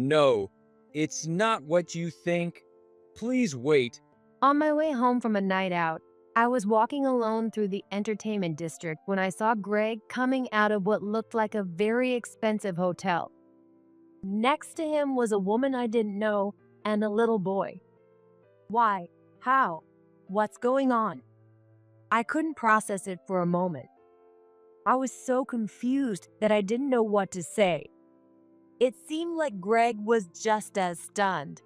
no, it's not what you think. Please wait. On my way home from a night out, I was walking alone through the entertainment district when I saw Greg coming out of what looked like a very expensive hotel. Next to him was a woman I didn't know and a little boy. Why? How? What's going on? I couldn't process it for a moment. I was so confused that I didn't know what to say. It seemed like Greg was just as stunned.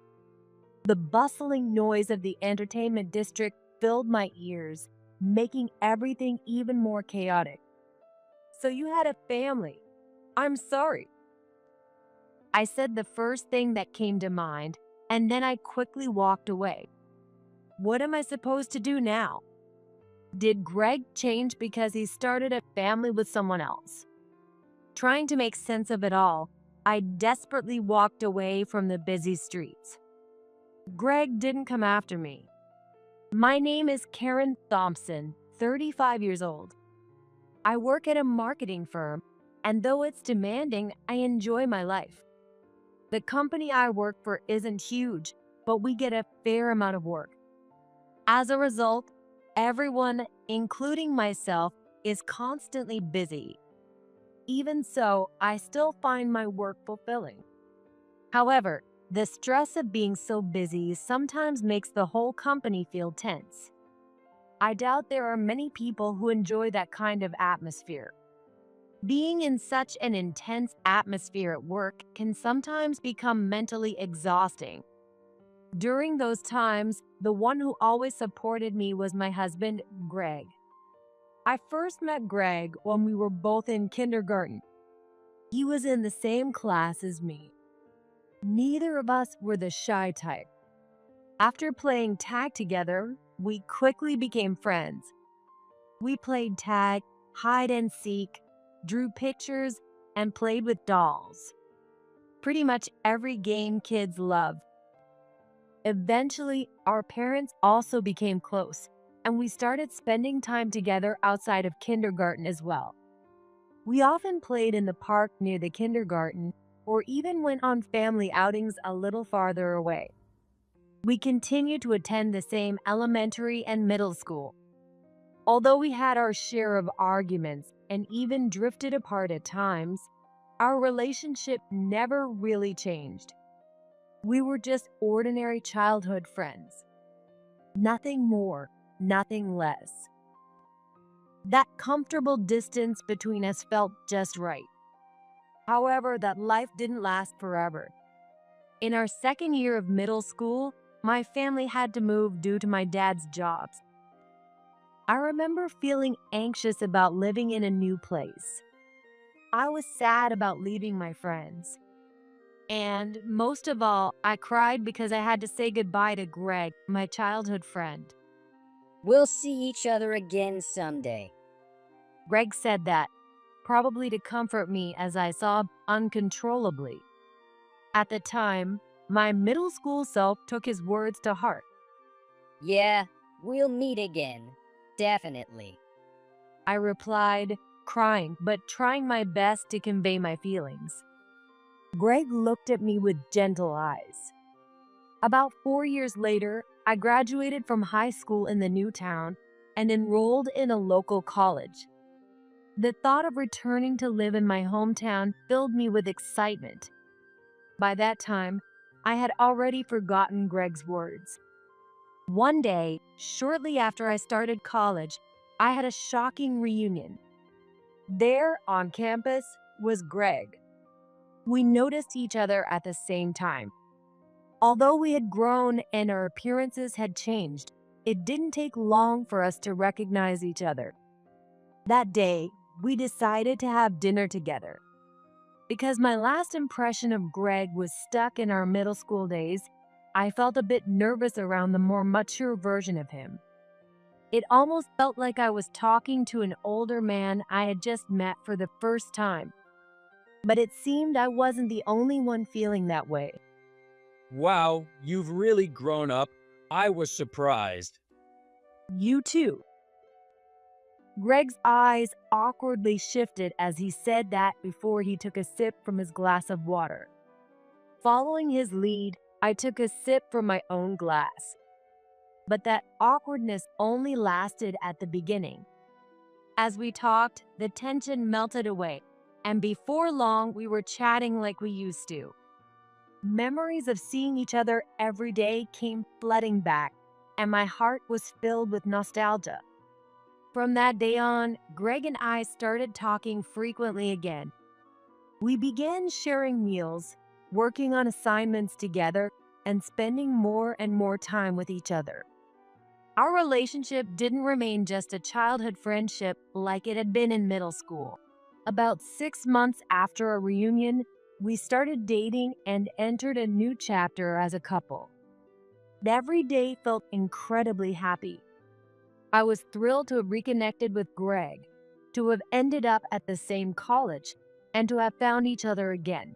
The bustling noise of the entertainment district filled my ears, making everything even more chaotic. So you had a family. I'm sorry. I said the first thing that came to mind, and then I quickly walked away. What am I supposed to do now? Did Greg change because he started a family with someone else? Trying to make sense of it all, I desperately walked away from the busy streets. Greg didn't come after me. My name is Karen Thompson, 35 years old. I work at a marketing firm, and though it's demanding, I enjoy my life. The company I work for isn't huge, but we get a fair amount of work. As a result, everyone, including myself, is constantly busy. Even so, I still find my work fulfilling. However, the stress of being so busy sometimes makes the whole company feel tense. I doubt there are many people who enjoy that kind of atmosphere. Being in such an intense atmosphere at work can sometimes become mentally exhausting. During those times, the one who always supported me was my husband, Greg. I first met Greg when we were both in kindergarten. He was in the same class as me. Neither of us were the shy type. After playing tag together, we quickly became friends. We played tag, hide and seek, drew pictures, and played with dolls. Pretty much every game kids love. Eventually, our parents also became close, and we started spending time together outside of kindergarten as well. We often played in the park near the kindergarten or even went on family outings a little farther away. We continued to attend the same elementary and middle school. Although we had our share of arguments and even drifted apart at times, our relationship never really changed. We were just ordinary childhood friends. Nothing more, nothing less. That comfortable distance between us felt just right. However, that life didn't last forever. In our second year of middle school, my family had to move due to my dad's jobs. I remember feeling anxious about living in a new place. I was sad about leaving my friends. And most of all, I cried because I had to say goodbye to Greg, my childhood friend. We'll see each other again someday. Greg said that, probably to comfort me as I sobbed uncontrollably. At the time, my middle school self took his words to heart. Yeah, we'll meet again. Definitely. I replied, crying but trying my best to convey my feelings. Greg looked at me with gentle eyes. About 4 years later, I graduated from high school in the new town and enrolled in a local college. The thought of returning to live in my hometown filled me with excitement. By that time, I had already forgotten Greg's words. One day, shortly after I started college, I had a shocking reunion. There, on campus, was Greg. We noticed each other at the same time. Although we had grown and our appearances had changed, it didn't take long for us to recognize each other. That day, we decided to have dinner together. Because my last impression of Greg was stuck in our middle school days, I felt a bit nervous around the more mature version of him. It almost felt like I was talking to an older man I had just met for the first time. But it seemed I wasn't the only one feeling that way. Wow, you've really grown up. I was surprised. You too. Greg's eyes awkwardly shifted as he said that before he took a sip from his glass of water. Following his lead, I took a sip from my own glass. But that awkwardness only lasted at the beginning. As we talked, the tension melted away, and before long, we were chatting like we used to. Memories of seeing each other every day came flooding back, and my heart was filled with nostalgia. From that day on, Greg and I started talking frequently again. We began sharing meals, working on assignments together, and spending more and more time with each other. Our relationship didn't remain just a childhood friendship like it had been in middle school. About 6 months after our reunion, we started dating and entered a new chapter as a couple. Every day felt incredibly happy. I was thrilled to have reconnected with Greg, to have ended up at the same college, and to have found each other again.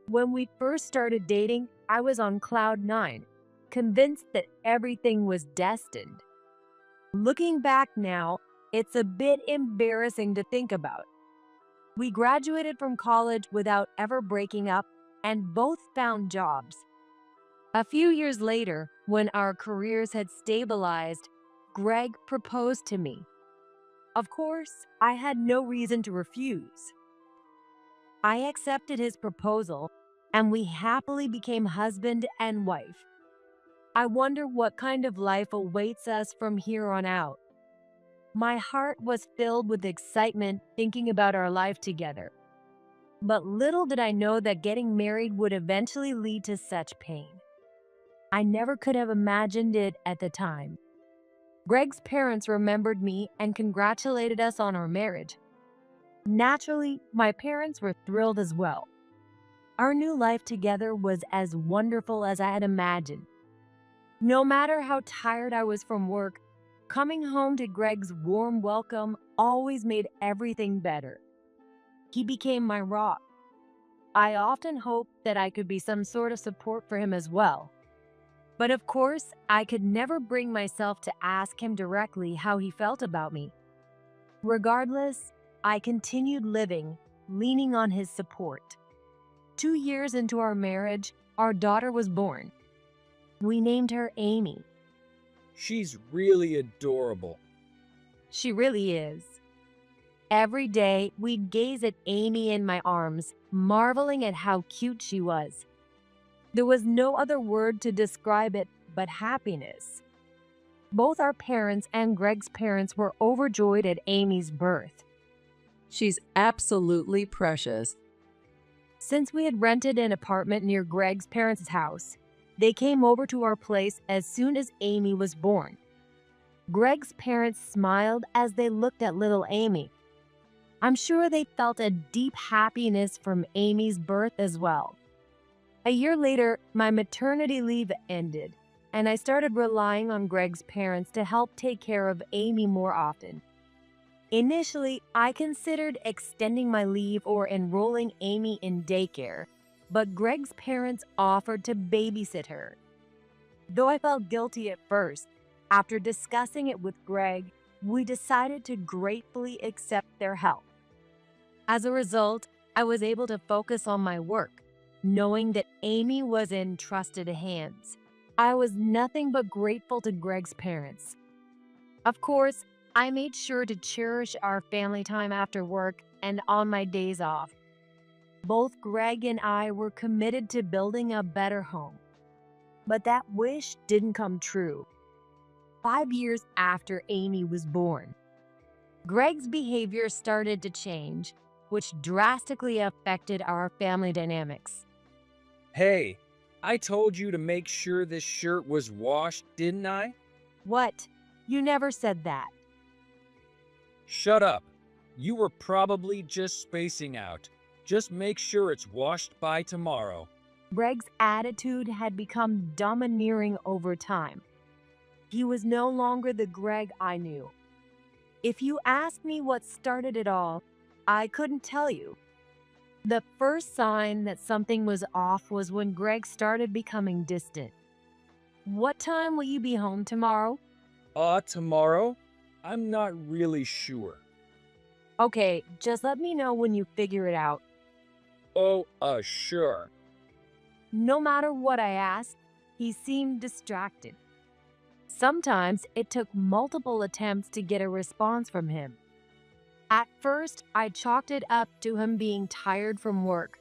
When we first started dating, I was on cloud nine, convinced that everything was destined. Looking back now, it's a bit embarrassing to think about. We graduated from college without ever breaking up and both found jobs. A few years later, when our careers had stabilized, Greg proposed to me. Of course, I had no reason to refuse. I accepted his proposal, and we happily became husband and wife. I wonder what kind of life awaits us from here on out. My heart was filled with excitement thinking about our life together. But little did I know that getting married would eventually lead to such pain. I never could have imagined it at the time. Greg's parents remembered me and congratulated us on our marriage. Naturally, my parents were thrilled as well. Our new life together was as wonderful as I had imagined. No matter how tired I was from work, coming home to Greg's warm welcome always made everything better. He became my rock. I often hoped that I could be some sort of support for him as well. But of course, I could never bring myself to ask him directly how he felt about me. Regardless, I continued living, leaning on his support. 2 years into our marriage, our daughter was born. We named her Amy. She's really adorable. She really is. Every day, we'd gaze at Amy in my arms, marveling at how cute she was. There was no other word to describe it but happiness. Both our parents and Greg's parents were overjoyed at Amy's birth. She's absolutely precious. Since we had rented an apartment near Greg's parents' house, they came over to our place as soon as Amy was born. Greg's parents smiled as they looked at little Amy. I'm sure they felt a deep happiness from Amy's birth as well. A year later, my maternity leave ended, and I started relying on Greg's parents to help take care of Amy more often. Initially, I considered extending my leave or enrolling Amy in daycare, but Greg's parents offered to babysit her. Though I felt guilty at first, after discussing it with Greg, we decided to gratefully accept their help. As a result, I was able to focus on my work, knowing that Amy was in trusted hands. I was nothing but grateful to Greg's parents. Of course, I made sure to cherish our family time after work and on my days off. Both Greg and I were committed to building a better home. But that wish didn't come true. 5 years after Amy was born, Greg's behavior started to change, which drastically affected our family dynamics. Hey, I told you to make sure this shirt was washed, didn't I? What? You never said that. Shut up. You were probably just spacing out. Just make sure it's washed by tomorrow. Greg's attitude had become domineering over time. He was no longer the Greg I knew. If you ask me what started it all, I couldn't tell you. The first sign that something was off was when Greg started becoming distant. What time will you be home tomorrow? Tomorrow? I'm not really sure. Okay, just let me know when you figure it out. Oh, sure. No matter what I asked, he seemed distracted. Sometimes it took multiple attempts to get a response from him. At first, I chalked it up to him being tired from work.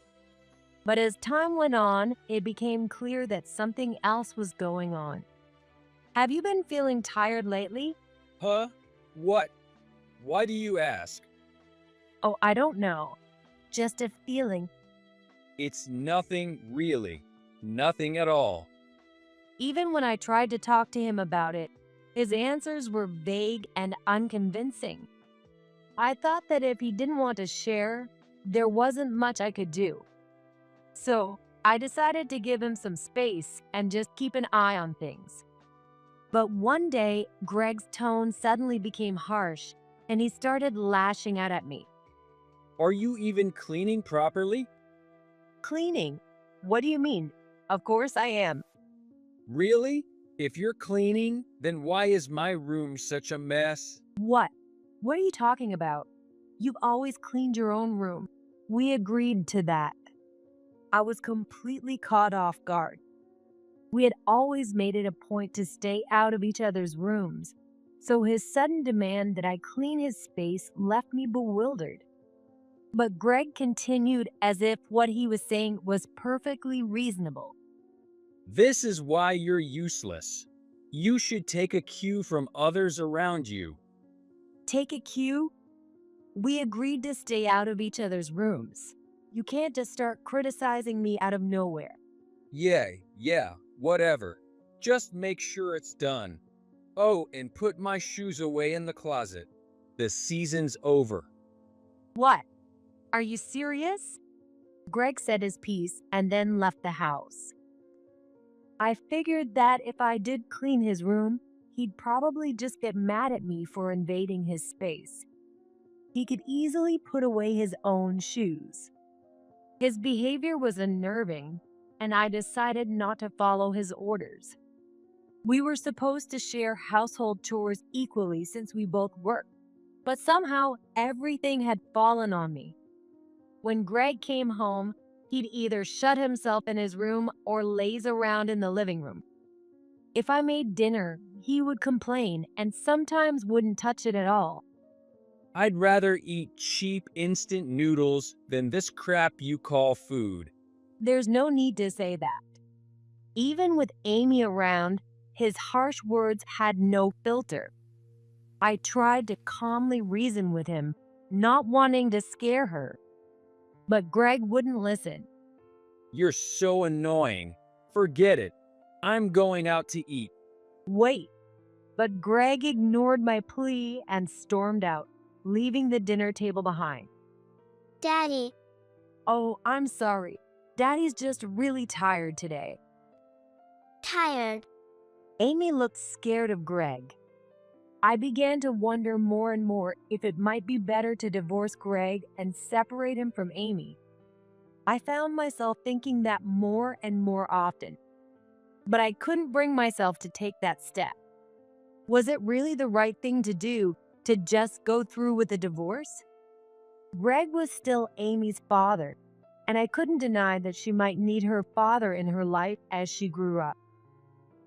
But as time went on, it became clear that something else was going on. Have you been feeling tired lately? Huh? What? Why do you ask? Oh, I don't know. Just a feeling. It's nothing really. Nothing at all. Even when I tried to talk to him about it, his answers were vague and unconvincing. I thought that if he didn't want to share, there wasn't much I could do. So, I decided to give him some space and just keep an eye on things. But one day, Greg's tone suddenly became harsh, and he started lashing out at me. Are you even cleaning properly? Cleaning? What do you mean? Of course I am. Really? If you're cleaning, then why is my room such a mess? What? What are you talking about? You've always cleaned your own room. We agreed to that. I was completely caught off guard. We had always made it a point to stay out of each other's rooms, so his sudden demand that I clean his space left me bewildered. But Greg continued as if what he was saying was perfectly reasonable. This is why you're useless. You should take a cue from others around you. Take a cue? We agreed to stay out of each other's rooms. You can't just start criticizing me out of nowhere. Yeah, whatever. Just make sure it's done. Oh, and put my shoes away in the closet. The season's over. What? Are you serious? Greg said his piece and then left the house. I figured that if I did clean his room, he'd probably just get mad at me for invading his space. He could easily put away his own shoes. His behavior was unnerving, and I decided not to follow his orders. We were supposed to share household chores equally since we both worked, but somehow everything had fallen on me. When Greg came home, he'd either shut himself in his room or laze around in the living room. If I made dinner, he would complain and sometimes wouldn't touch it at all. I'd rather eat cheap instant noodles than this crap you call food. There's no need to say that. Even with Amy around, his harsh words had no filter. I tried to calmly reason with him, not wanting to scare her. But Greg wouldn't listen. You're so annoying. Forget it. I'm going out to eat. Wait. But Greg ignored my plea and stormed out, leaving the dinner table behind. Daddy, Oh, I'm sorry. Daddy's just really tired today. tired. Amy looked scared of Greg. I began to wonder more and more if it might be better to divorce Greg and separate him from Amy. I found myself thinking that more and more often. But I couldn't bring myself to take that step. Was it really the right thing to do to just go through with the divorce? Greg was still Amy's father, and I couldn't deny that she might need her father in her life as she grew up.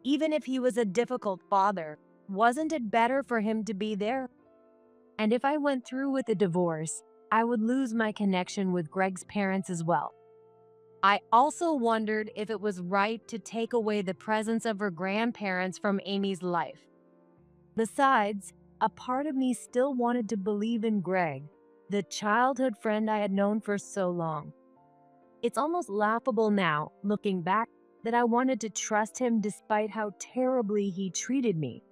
Even if he was a difficult father, wasn't it better for him to be there? And if I went through with the divorce, I would lose my connection with Greg's parents as well. I also wondered if it was right to take away the presence of her grandparents from Amy's life. Besides, a part of me still wanted to believe in Greg, the childhood friend I had known for so long. It's almost laughable now, looking back, that I wanted to trust him despite how terribly he treated me.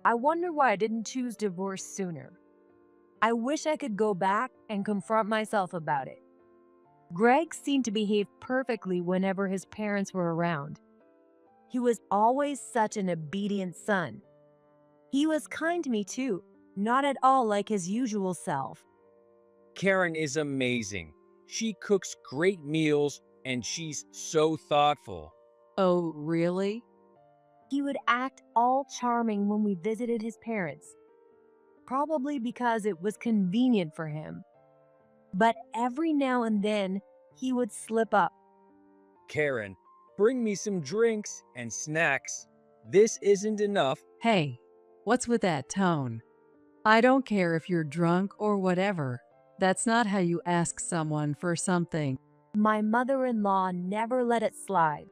I wonder why I didn't choose divorce sooner. I wish I could go back and confront myself about it. Greg seemed to behave perfectly whenever his parents were around. He was always such an obedient son. He was kind to me too, not at all like his usual self. Karen is amazing. She cooks great meals and she's so thoughtful. Oh, really? He would act all charming when we visited his parents, probably because it was convenient for him. But every now and then, he would slip up. Karen, bring me some drinks and snacks. This isn't enough. Hey, what's with that tone? I don't care if you're drunk or whatever. That's not how you ask someone for something. My mother-in-law never let it slide.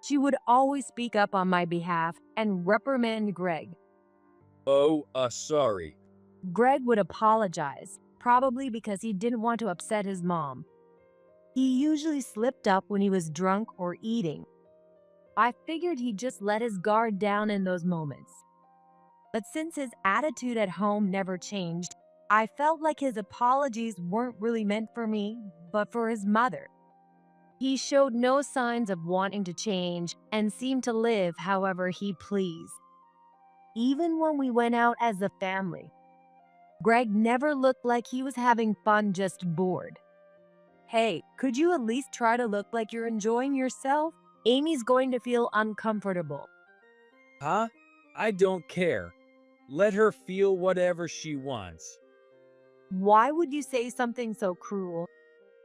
She would always speak up on my behalf and reprimand Greg. Oh, sorry. Greg would apologize, probably because he didn't want to upset his mom. He usually slipped up when he was drunk or eating. I figured he'd just let his guard down in those moments. But since his attitude at home never changed, I felt like his apologies weren't really meant for me, but for his mother. He showed no signs of wanting to change and seemed to live however he pleased. Even when we went out as a family, Greg never looked like he was having fun, just bored. Hey, could you at least try to look like you're enjoying yourself? Amy's going to feel uncomfortable. Huh? I don't care. Let her feel whatever she wants. Why would you say something so cruel?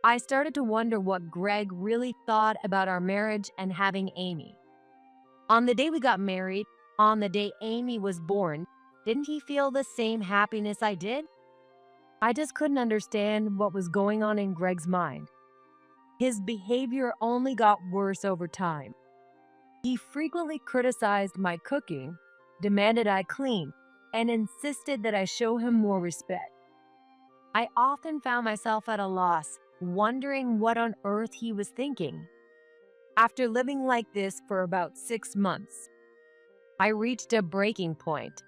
I started to wonder what Greg really thought about our marriage and having Amy. On the day we got married, on the day Amy was born, didn't he feel the same happiness I did? I just couldn't understand what was going on in Greg's mind. His behavior only got worse over time. He frequently criticized my cooking, demanded I clean, and insisted that I show him more respect. I often found myself at a loss, wondering what on earth he was thinking. After living like this for about 6 months, I reached a breaking point.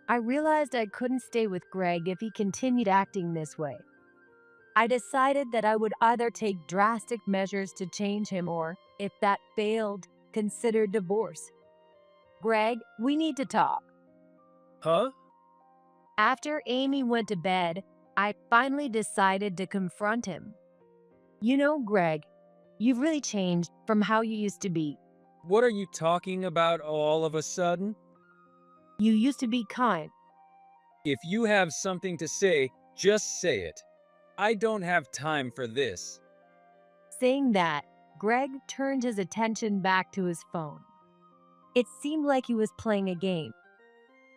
I realized I couldn't stay with Greg if he continued acting this way. I decided that I would either take drastic measures to change him or, if that failed, consider divorce. Greg, we need to talk. Huh? After Amy went to bed, I finally decided to confront him. You know, Greg, you've really changed from how you used to be. What are you talking about all of a sudden? You used to be kind. If you have something to say, just say it. I don't have time for this. Saying that, Greg turned his attention back to his phone. It seemed like he was playing a game.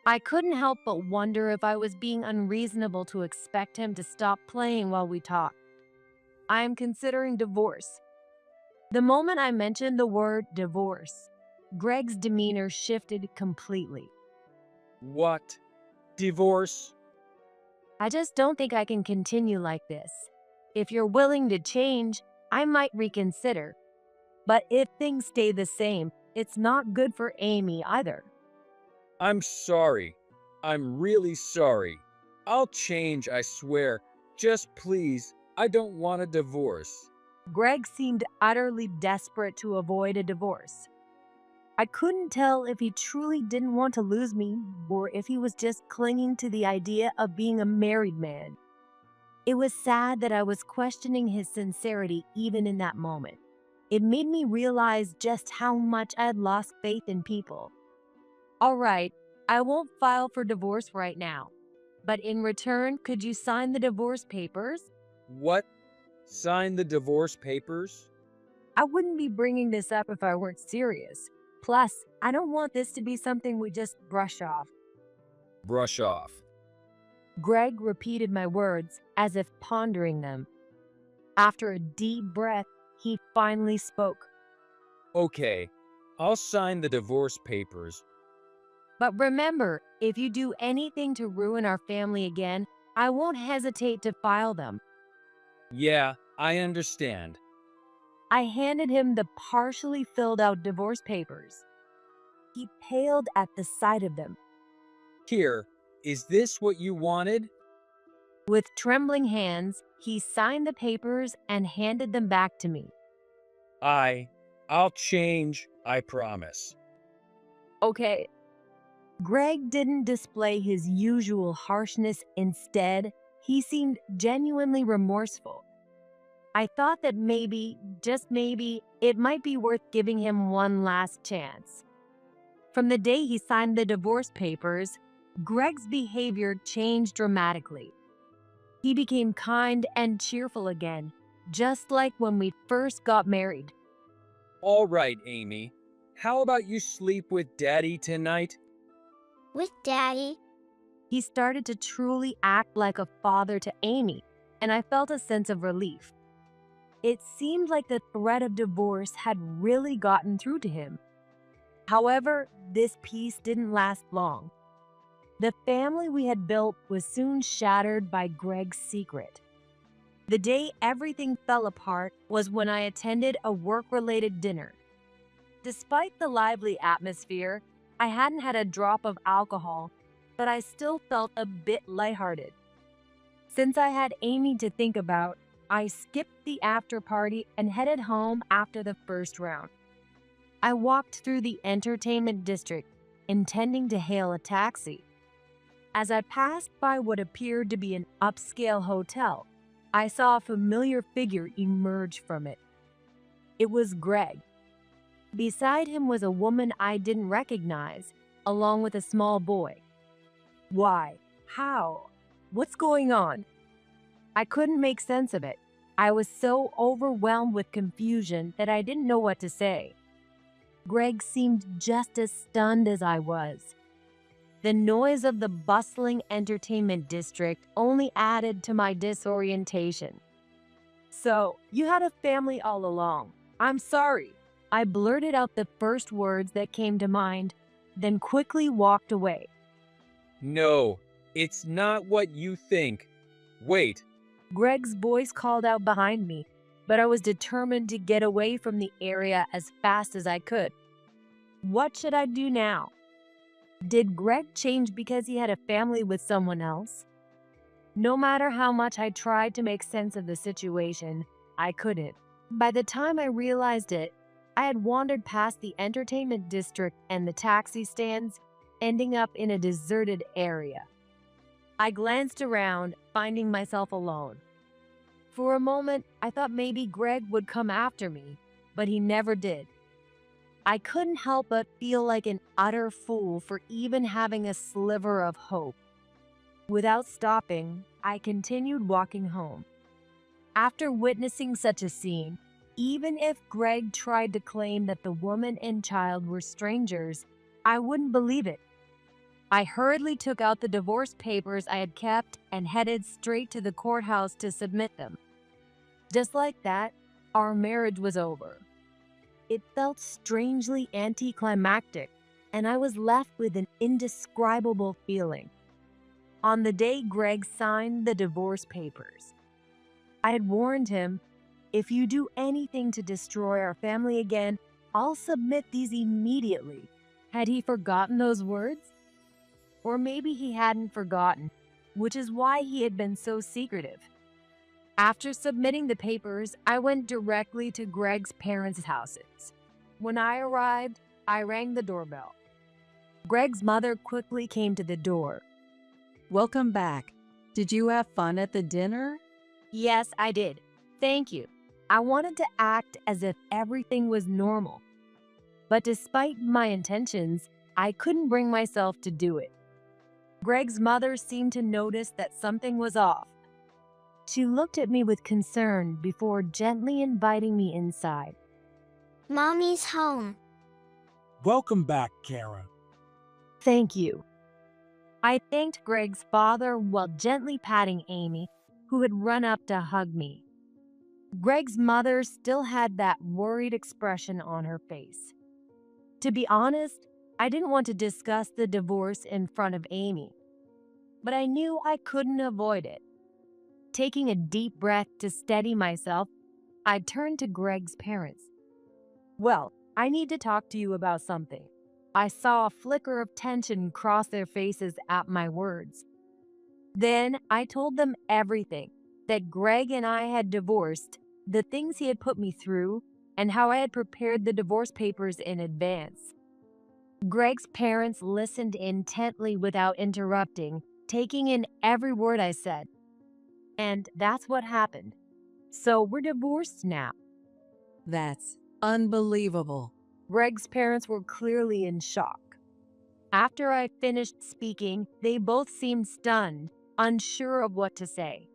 I couldn't help but wonder if I was being unreasonable to expect him to stop playing while we talked. I am considering divorce. The moment I mentioned the word divorce, Greg's demeanor shifted completely. What? Divorce? I just don't think I can continue like this. If you're willing to change, I might reconsider. But if things stay the same, it's not good for Amy either. I'm sorry. I'm really sorry. I'll change, I swear. Just please, I don't want a divorce. Greg seemed utterly desperate to avoid a divorce. I couldn't tell if he truly didn't want to lose me or if he was just clinging to the idea of being a married man. It was sad that I was questioning his sincerity even in that moment. It made me realize just how much I had lost faith in people. All right, I won't file for divorce right now. But in return, could you sign the divorce papers? What? Sign the divorce papers? I wouldn't be bringing this up if I weren't serious. Plus, I don't want this to be something we just brush off. Brush off. Greg repeated my words as if pondering them. After a deep breath, he finally spoke. Okay, I'll sign the divorce papers. But remember, if you do anything to ruin our family again, I won't hesitate to file them. Yeah, I understand. I handed him the partially filled out divorce papers. He paled at the sight of them. Here, is this what you wanted? With trembling hands, he signed the papers and handed them back to me. I'll change, I promise. Okay. Greg didn't display his usual harshness. Instead, he seemed genuinely remorseful. I thought that maybe, just maybe, it might be worth giving him one last chance. From the day he signed the divorce papers, Greg's behavior changed dramatically. He became kind and cheerful again, just like when we first got married. All right, Amy. How about you sleep with Daddy tonight? With Daddy? He started to truly act like a father to Amy, and I felt a sense of relief. It seemed like the threat of divorce had really gotten through to him. However, this peace didn't last long. The family we had built was soon shattered by Greg's secret. The day everything fell apart was when I attended a work-related dinner. Despite the lively atmosphere, I hadn't had a drop of alcohol, but I still felt a bit lighthearted. Since I had Amy to think about, I skipped the after party and headed home after the first round. I walked through the entertainment district, intending to hail a taxi. As I passed by what appeared to be an upscale hotel, I saw a familiar figure emerge from it. It was Greg. Beside him was a woman I didn't recognize, along with a small boy. Why? How? What's going on? I couldn't make sense of it. I was so overwhelmed with confusion that I didn't know what to say. Greg seemed just as stunned as I was. The noise of the bustling entertainment district only added to my disorientation. "So, you had a family all along. I'm sorry." I blurted out the first words that came to mind, then quickly walked away. No, it's not what you think. Wait, Greg's voice called out behind me, but I was determined to get away from the area as fast as I could. What should I do now? Did Greg change because he had a family with someone else? No matter how much I tried to make sense of the situation, I couldn't. By the time I realized it, I had wandered past the entertainment district and the taxi stands, ending up in a deserted area. I glanced around, finding myself alone. For a moment, I thought maybe Greg would come after me, but he never did. I couldn't help but feel like an utter fool for even having a sliver of hope. Without stopping, I continued walking home. After witnessing such a scene, even if Greg tried to claim that the woman and child were strangers, I wouldn't believe it. I hurriedly took out the divorce papers I had kept and headed straight to the courthouse to submit them. Just like that, our marriage was over. It felt strangely anticlimactic, and I was left with an indescribable feeling. On the day Greg signed the divorce papers, I had warned him, "If you do anything to destroy our family again, I'll submit these immediately." Had he forgotten those words? Or maybe he hadn't forgotten, which is why he had been so secretive. After submitting the papers, I went directly to Greg's parents' houses. When I arrived, I rang the doorbell. Greg's mother quickly came to the door. Welcome back. Did you have fun at the dinner? "Yes, I did. Thank you." I wanted to act as if everything was normal. But despite my intentions, I couldn't bring myself to do it. Greg's mother seemed to notice that something was off. She looked at me with concern before gently inviting me inside. Mommy's home. Welcome back, Kara. "Thank you." I thanked Greg's father while gently patting Amy, who had run up to hug me. Greg's mother still had that worried expression on her face. To be honest, I didn't want to discuss the divorce in front of Amy, but I knew I couldn't avoid it. Taking a deep breath to steady myself, I turned to Greg's parents. "Well, I need to talk to you about something." I saw a flicker of tension cross their faces at my words. Then I told them everything, that Greg and I had divorced, the things he had put me through, and how I had prepared the divorce papers in advance. Greg's parents listened intently without interrupting, taking in every word I said. And that's what happened. So we're divorced now. That's unbelievable. Greg's parents were clearly in shock. After I finished speaking, they both seemed stunned, unsure of what to say.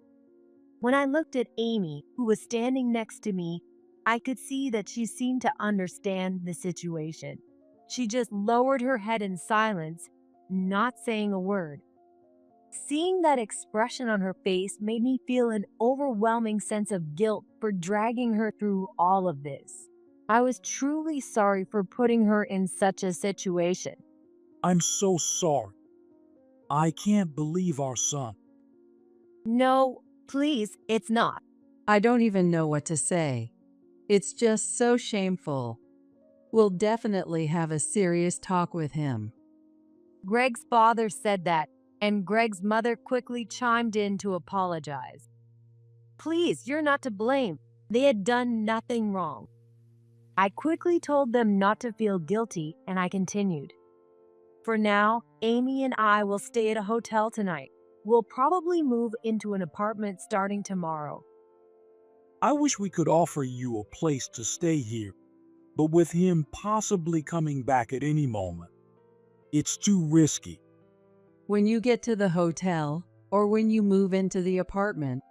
When I looked at Amy, who was standing next to me, I could see that she seemed to understand the situation. She just lowered her head in silence, not saying a word. Seeing that expression on her face made me feel an overwhelming sense of guilt for dragging her through all of this. I was truly sorry for putting her in such a situation. I'm so sorry. I can't believe our son. No, please, it's not. I don't even know what to say. It's just so shameful. We'll definitely have a serious talk with him. Greg's father said that, and Greg's mother quickly chimed in to apologize. Please, you're not to blame. They had done nothing wrong. I quickly told them not to feel guilty, and I continued. For now, Amy and I will stay at a hotel tonight. We'll probably move into an apartment starting tomorrow. I wish we could offer you a place to stay here, but with him possibly coming back at any moment, it's too risky. When you get to the hotel or when you move into the apartment,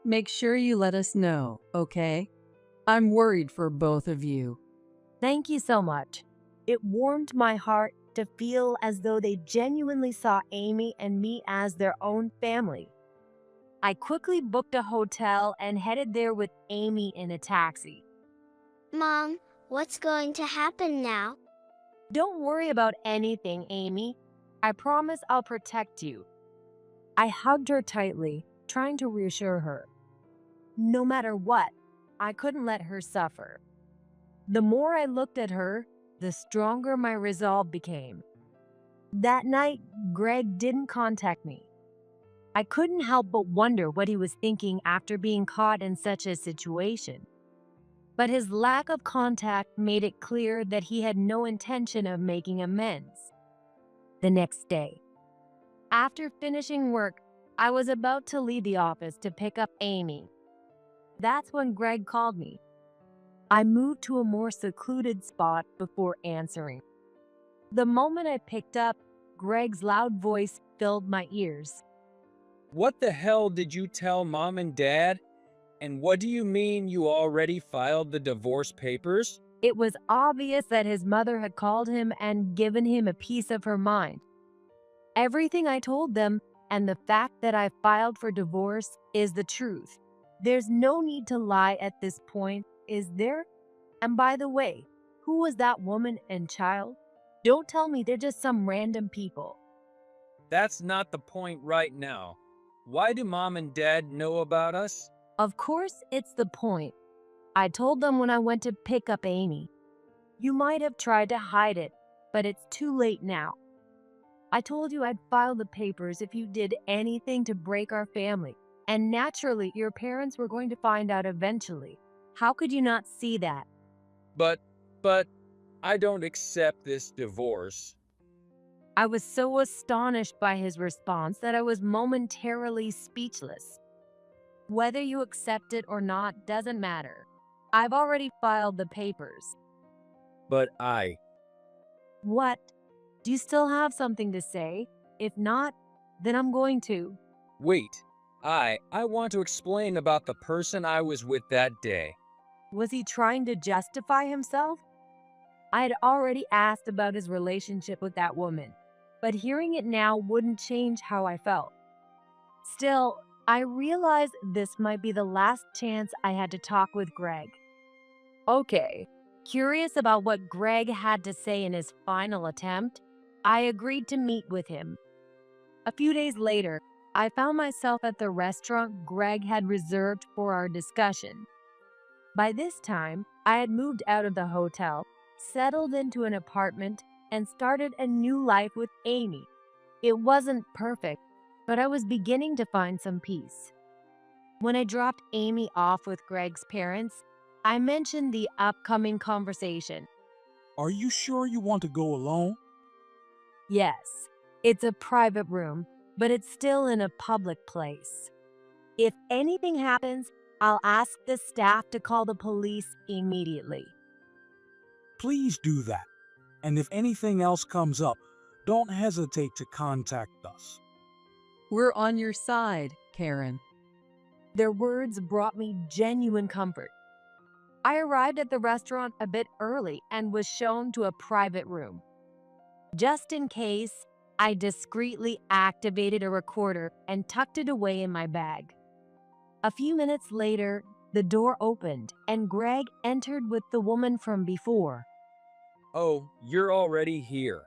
make sure you let us know, okay? I'm worried for both of you. Thank you so much. It warmed my heart to feel as though they genuinely saw Amy and me as their own family. I quickly booked a hotel and headed there with Amy in a taxi. Mom, what's going to happen now? Don't worry about anything, Amy. I promise I'll protect you. I hugged her tightly, trying to reassure her. No matter what, I couldn't let her suffer. The more I looked at her, the stronger my resolve became. That night, Greg didn't contact me. I couldn't help but wonder what he was thinking after being caught in such a situation. But his lack of contact made it clear that he had no intention of making amends. The next day, after finishing work, I was about to leave the office to pick up Amy. That's when Greg called me. I moved to a more secluded spot before answering. The moment I picked up, Greg's loud voice filled my ears. What the hell did you tell Mom and Dad? And what do you mean you already filed the divorce papers? It was obvious that his mother had called him and given him a piece of her mind. Everything I told them and the fact that I filed for divorce is the truth. There's no need to lie at this point, is there? And by the way, who was that woman and child? Don't tell me they're just some random people. That's not the point right now. Why do Mom and Dad know about us? Of course, it's the point. I told them when I went to pick up Amy. You might have tried to hide it, but it's too late now. I told you I'd file the papers if you did anything to break our family, and naturally, your parents were going to find out eventually. How could you not see that? But, I don't accept this divorce. I was so astonished by his response that I was momentarily speechless. Whether you accept it or not doesn't matter. I've already filed the papers. But What? Do you still have something to say? If not, then I'm going to. wait. I want to explain about the person I was with that day. Was he trying to justify himself? I had already asked about his relationship with that woman, but hearing it now wouldn't change how I felt. Still, I realized this might be the last chance I had to talk with Greg. Okay, curious about what Greg had to say in his final attempt, I agreed to meet with him. A few days later, I found myself at the restaurant Greg had reserved for our discussion. By this time, I had moved out of the hotel, settled into an apartment, and started a new life with Amy. It wasn't perfect, but I was beginning to find some peace. When I dropped Amy off with Greg's parents, I mentioned the upcoming conversation. Are you sure you want to go alone? Yes, it's a private room, but it's still in a public place. If anything happens, I'll ask the staff to call the police immediately. Please do that. And if anything else comes up, don't hesitate to contact us. We're on your side, Karen. Their words brought me genuine comfort. I arrived at the restaurant a bit early and was shown to a private room. Just in case, I discreetly activated a recorder and tucked it away in my bag. A few minutes later, the door opened and Greg entered with the woman from before. Oh, you're already here.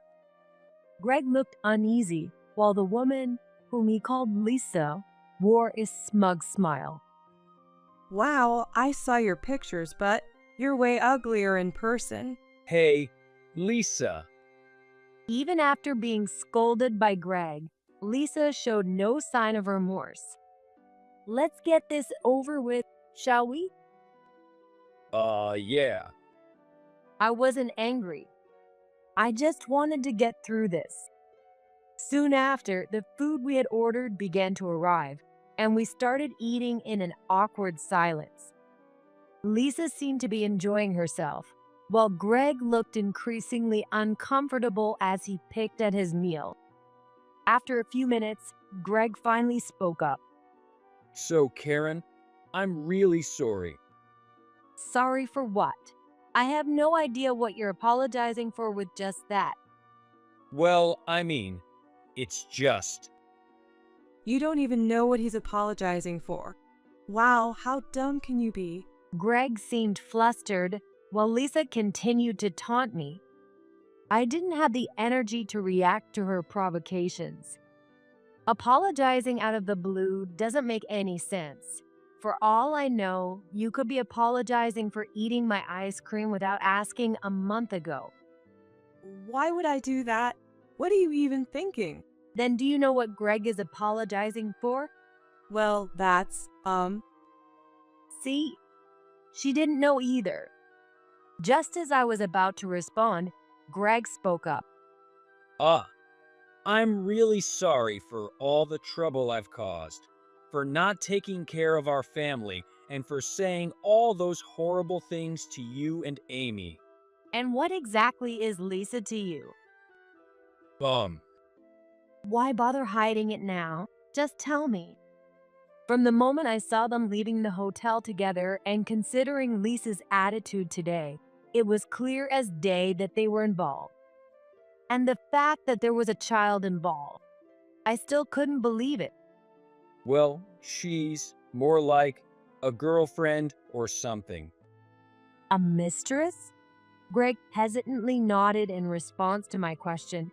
Greg looked uneasy, while the woman, whom he called Lisa, wore a smug smile. Wow, I saw your pictures, but you're way uglier in person. Hey, Lisa. Even after being scolded by Greg, Lisa showed no sign of remorse. Let's get this over with, shall we? Yeah. I wasn't angry. I just wanted to get through this. Soon after, the food we had ordered began to arrive, and we started eating in an awkward silence. Lisa seemed to be enjoying herself, while Greg looked increasingly uncomfortable as he picked at his meal. After a few minutes, Greg finally spoke up. So, Karen, I'm really sorry. Sorry for what? I have no idea what you're apologizing for with just that. Well, I mean, it's just. You don't even know what he's apologizing for. Wow, how dumb can you be? Greg seemed flustered, while Lisa continued to taunt me. I didn't have the energy to react to her provocations. Apologizing out of the blue doesn't make any sense. For all I know, you could be apologizing for eating my ice cream without asking a month ago. Why would I do that? What are you even thinking? Then do you know what Greg is apologizing for? Well, that's, See? She didn't know either. Just as I was about to respond, Greg spoke up. I'm really sorry for all the trouble I've caused, for not taking care of our family, and for saying all those horrible things to you and Amy. And what exactly is Lisa to you? Bum. Why bother hiding it now? Just tell me. From the moment I saw them leaving the hotel together and considering Lisa's attitude today, it was clear as day that they were involved. And the fact that there was a child involved, I still couldn't believe it. Well, she's more like a girlfriend or something. A mistress? Greg hesitantly nodded in response to my question.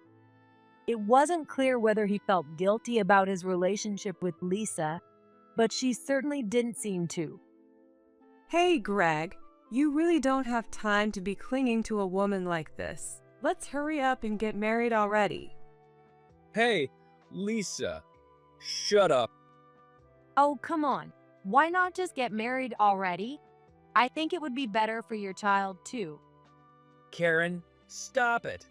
It wasn't clear whether he felt guilty about his relationship with Lisa, but she certainly didn't seem to. Hey, Greg, you really don't have time to be clinging to a woman like this. Let's hurry up and get married already. Hey, Lisa, shut up. Oh, come on. Why not just get married already? I think it would be better for your child, too. Karen, stop it.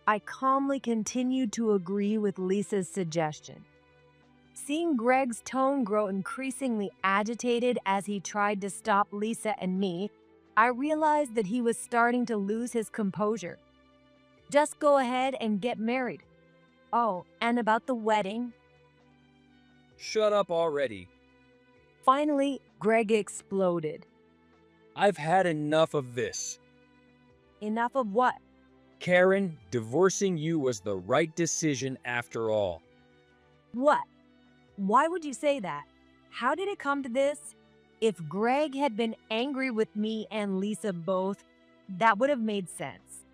I calmly continued to agree with Lisa's suggestion. Seeing Greg's tone grow increasingly agitated as he tried to stop Lisa and me, I realized that he was starting to lose his composure. Just go ahead and get married. Oh, and about the wedding? Shut up already. Finally, Greg exploded. I've had enough of this. Enough of what? Karen, divorcing you was the right decision after all. What? Why would you say that? How did it come to this? If Greg had been angry with me and Lisa both, that would have made sense.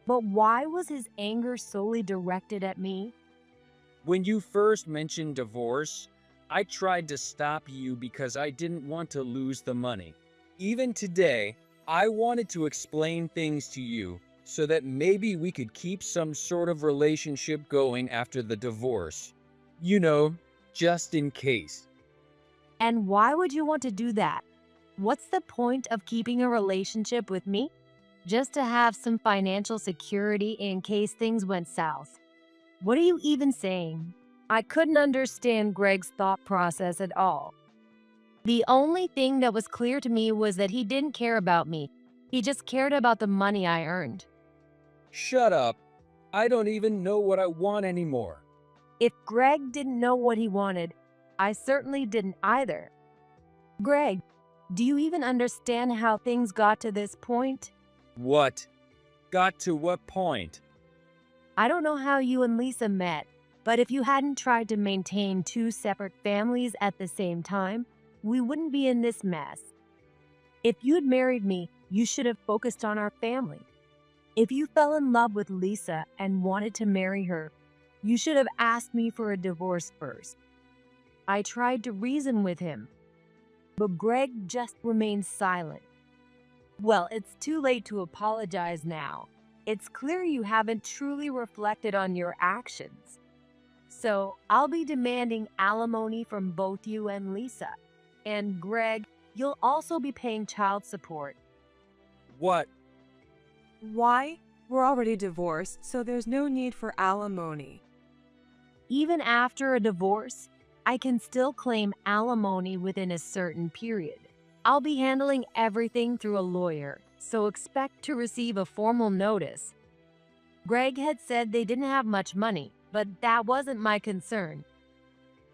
But why was his anger solely directed at me? When you first mentioned divorce, I tried to stop you because I didn't want to lose the money. Even today, I wanted to explain things to you so that maybe we could keep some sort of relationship going after the divorce. You know, just in case. And why would you want to do that? What's the point of keeping a relationship with me? Just to have some financial security in case things went south. What are you even saying? I couldn't understand Greg's thought process at all. The only thing that was clear to me was that he didn't care about me. He just cared about the money I earned. Shut up. I don't even know what I want anymore. If Greg didn't know what he wanted, I certainly didn't either. Greg, Do you even understand how things got to this point? What? Got to what point? I don't know how you and Lisa met, but if you hadn't tried to maintain two separate families at the same time, we wouldn't be in this mess. If you'd married me, you should have focused on our family. If you fell in love with Lisa and wanted to marry her, you should have asked me for a divorce first. I tried to reason with him, but Greg just remained silent. Well, it's too late to apologize now. It's clear you haven't truly reflected on your actions. So I'll be demanding alimony from both you and Lisa. And Greg, you'll also be paying child support. What? Why? We're already divorced, so there's no need for alimony. Even after a divorce, I can still claim alimony within a certain period. I'll be handling everything through a lawyer, so expect to receive a formal notice. Greg had said they didn't have much money, but that wasn't my concern.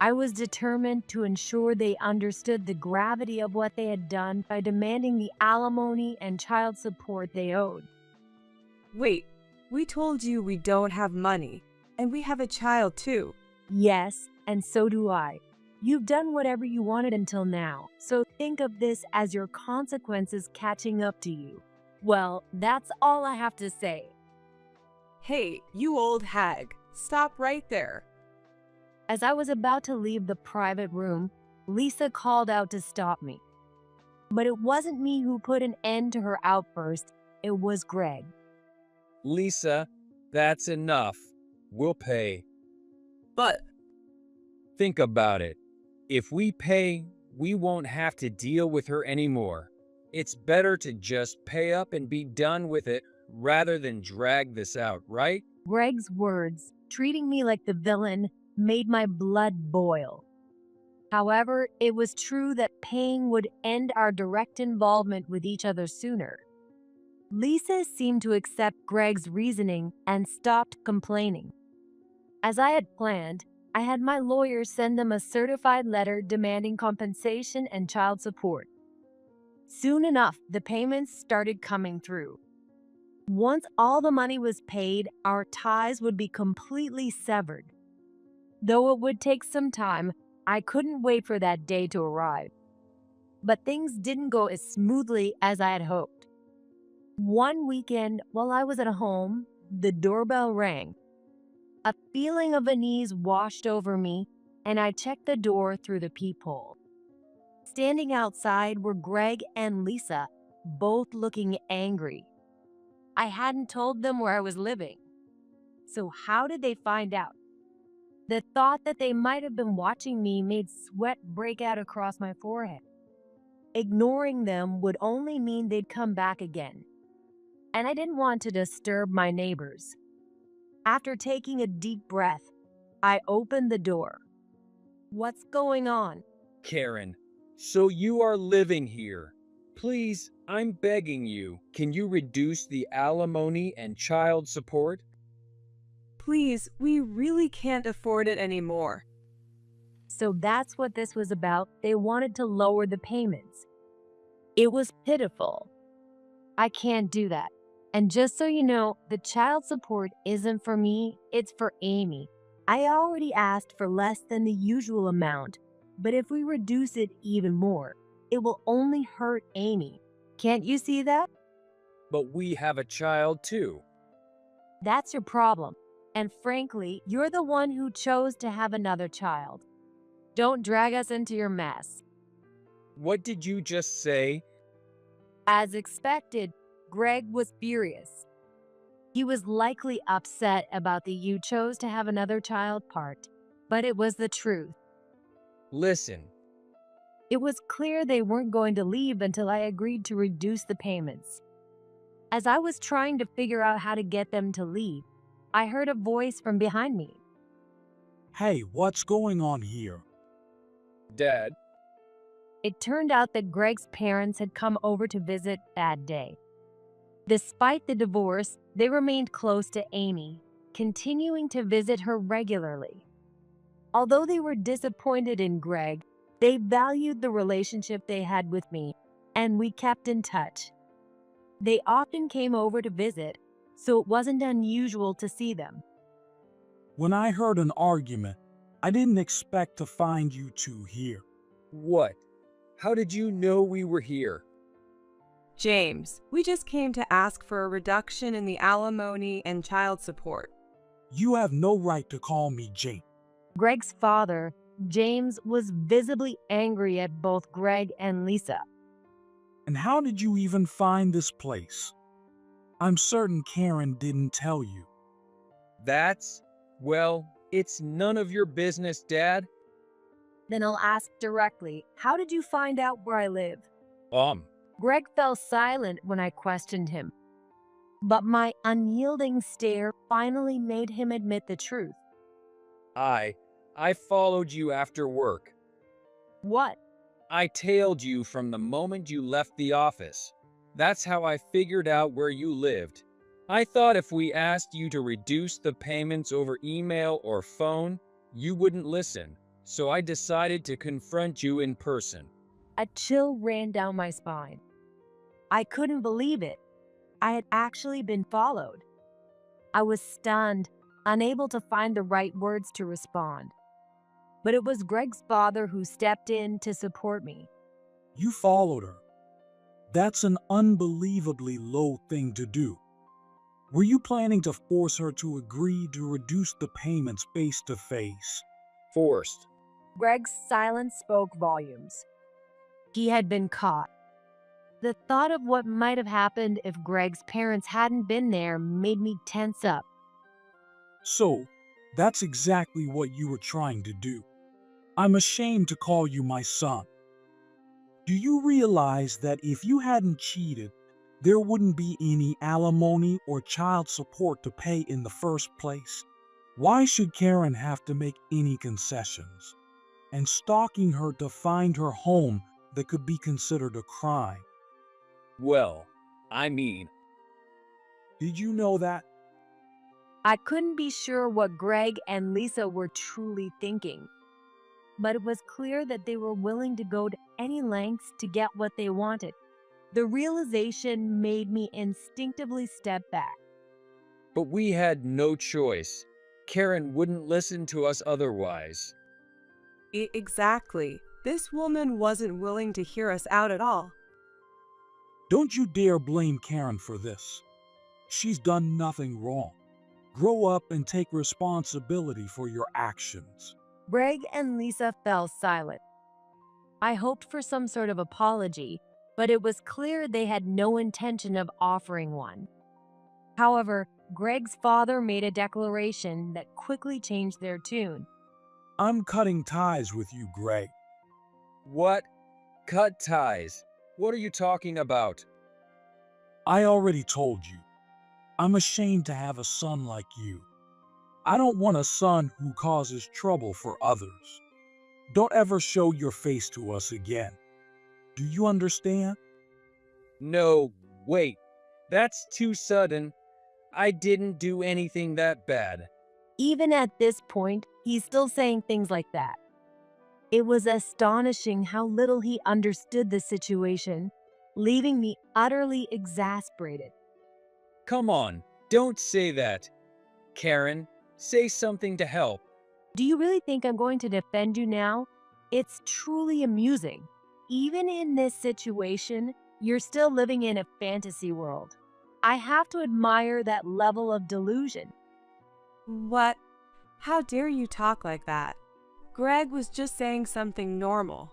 I was determined to ensure they understood the gravity of what they had done by demanding the alimony and child support they owed. Wait, we told you we don't have money, and we have a child too. Yes, and so do I. You've done whatever you wanted until now, so think of this as your consequences catching up to you. Well, that's all I have to say. Hey, you old hag, stop right there. As I was about to leave the private room, Lisa called out to stop me. But it wasn't me who put an end to her outburst, it was Greg. Lisa, that's enough. We'll pay. But Think about it. If we pay, we won't have to deal with her anymore. It's better to just pay up and be done with it rather than drag this out, right? Greg's words, treating me like the villain, made my blood boil. However, it was true that paying would end our direct involvement with each other sooner. Lisa seemed to accept Greg's reasoning and stopped complaining. As I had planned, I had my lawyer send them a certified letter demanding compensation and child support. Soon enough, the payments started coming through. Once all the money was paid, our ties would be completely severed. Though it would take some time, I couldn't wait for that day to arrive. But things didn't go as smoothly as I had hoped. One weekend, while I was at home, the doorbell rang. A feeling of unease washed over me, and I checked the door through the peephole. Standing outside were Greg and Lisa, both looking angry. I hadn't told them where I was living. So how did they find out? The thought that they might have been watching me made sweat break out across my forehead. Ignoring them would only mean they'd come back again. And I didn't want to disturb my neighbors. After taking a deep breath, I opened the door. What's going on? Karen, so you are living here. Please, I'm begging you, can you reduce the alimony and child support? please, we really can't afford it anymore. So that's what this was about. They wanted to lower the payments. It was pitiful. I can't do that. And just so you know, the child support isn't for me, it's for Amy. I already asked for less than the usual amount, but if we reduce it even more, it will only hurt Amy. Can't you see that? But we have a child too. That's your problem. And frankly, you're the one who chose to have another child. Don't drag us into your mess. What did you just say? As expected, Greg was furious. He was likely upset about the "you chose to have another child" part, but it was the truth. Listen, It was clear they weren't going to leave until I agreed to reduce the payments. As I was trying to figure out how to get them to leave, I heard a voice from behind me. Hey, what's going on here? Dad, It turned out that Greg's parents had come over to visit that day. Despite the divorce, they remained close to Amy, continuing to visit her regularly. Although they were disappointed in Greg, they valued the relationship they had with me and we kept in touch. They often came over to visit, so it wasn't unusual to see them. When I heard an argument, I didn't expect to find you two here. What? How did you know we were here? James, we just came to ask for a reduction in the alimony and child support. You have no right to call me Jane. Greg's father, James, was visibly angry at both Greg and Lisa. And how did you even find this place? I'm certain Karen didn't tell you. Well, it's none of your business, Dad. Then I'll ask directly, how did you find out where I live? Greg Fell silent when I questioned him. But my unyielding stare finally made him admit the truth. I followed you after work. What? I tailed you from the moment you left the office. That's how I figured out where you lived. I thought if we asked you to reduce the payments over email or phone, you wouldn't listen. So I decided to confront you in person. A chill ran down my spine. I couldn't believe it. I had actually been followed. I was stunned, unable to find the right words to respond. But it was Greg's father who stepped in to support me. You followed her. That's an unbelievably low thing to do. Were you planning to force her to agree to reduce the payments face to face? Forced. Greg's silence spoke volumes. He had been caught. The thought of what might have happened if Greg's parents hadn't been there made me tense up. So, that's exactly what you were trying to do. I'm ashamed to call you my son. Do you realize that if you hadn't cheated, there wouldn't be any alimony or child support to pay in the first place? Why should Karen have to make any concessions? And stalking her to find her home that could be considered a crime. Well, I mean, Did you know that? I couldn't be sure what Greg and Lisa were truly thinking. But it was clear that they were willing to go to any lengths to get what they wanted. The realization made me instinctively step back. but we had no choice. Karen wouldn't listen to us otherwise. Exactly. This woman wasn't willing to hear us out at all. Don't you dare blame Karen for this. She's done nothing wrong. Grow up and take responsibility for your actions. Greg and Lisa fell silent. I hoped for some sort of apology, but it was clear they had no intention of offering one. However, Greg's father made a declaration that quickly changed their tune. I'm cutting ties with you, Greg. What? Cut ties? What are you talking about? I already told you. I'm ashamed to have a son like you. I don't want a son who causes trouble for others. Don't ever show your face to us again. Do you understand? No, wait. That's too sudden. I didn't do anything that bad. Even at this point, he's still saying things like that. It was astonishing how little he understood the situation, leaving me utterly exasperated. Come on, don't say that. Karen, say something to help. Do you really think I'm going to defend you now? It's truly amusing. Even in this situation, you're still living in a fantasy world. I have to admire that level of delusion. What? How dare you talk like that? Greg was just saying something normal.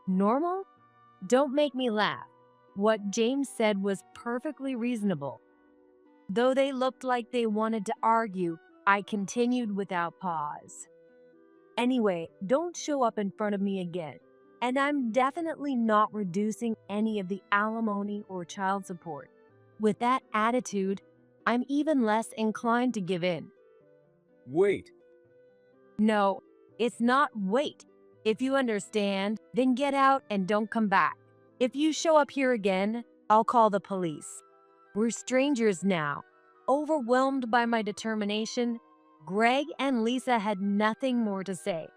Normal? Don't make me laugh. What James said was perfectly reasonable. Though they looked like they wanted to argue, I continued without pause. Anyway, don't show up in front of me again. And I'm definitely not reducing any of the alimony or child support. With that attitude, I'm even less inclined to give in. Wait. No, it's not wait. If you understand, then get out and don't come back. If you show up here again, I'll call the police. We're strangers now. Overwhelmed by my determination, Greg and Lisa had nothing more to say.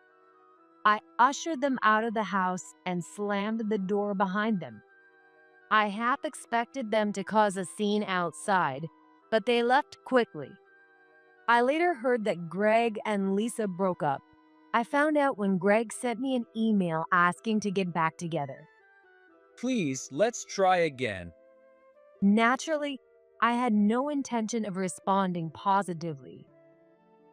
I ushered them out of the house and slammed the door behind them. I half expected them to cause a scene outside, but they left quickly. I later heard that Greg and Lisa broke up. I found out when Greg sent me an email asking to get back together. Please, let's try again. Naturally, I had no intention of responding positively.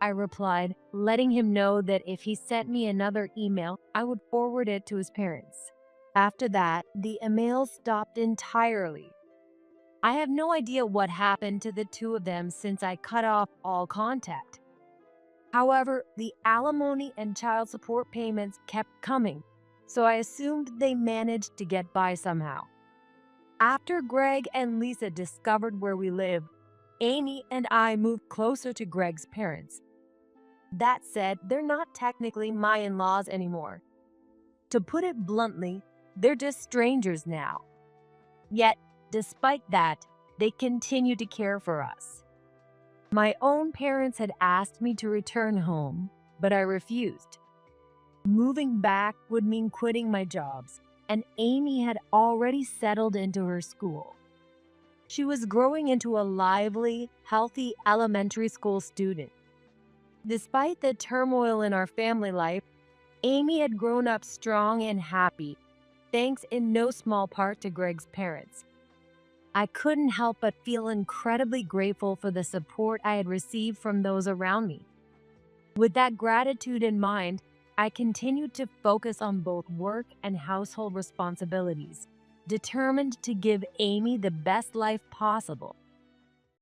I replied, letting him know that if he sent me another email, I would forward it to his parents. After that, the email stopped entirely. I have no idea what happened to the two of them since I cut off all contact. However, the alimony and child support payments kept coming, so I assumed they managed to get by somehow. After Greg and Lisa discovered where we live, Amy and I moved closer to Greg's parents. That said, they're not technically my in-laws anymore. To put it bluntly, they're just strangers now. Yet, despite that, they continue to care for us. My own parents had asked me to return home, but I refused. Moving back would mean quitting my jobs, and Amy had already settled into her school. She was growing into a lively, healthy elementary school student. Despite the turmoil in our family life, Amy had grown up strong and happy, thanks in no small part to Greg's parents. I couldn't help but feel incredibly grateful for the support I had received from those around me. With that gratitude in mind, I continued to focus on both work and household responsibilities, determined to give Amy the best life possible.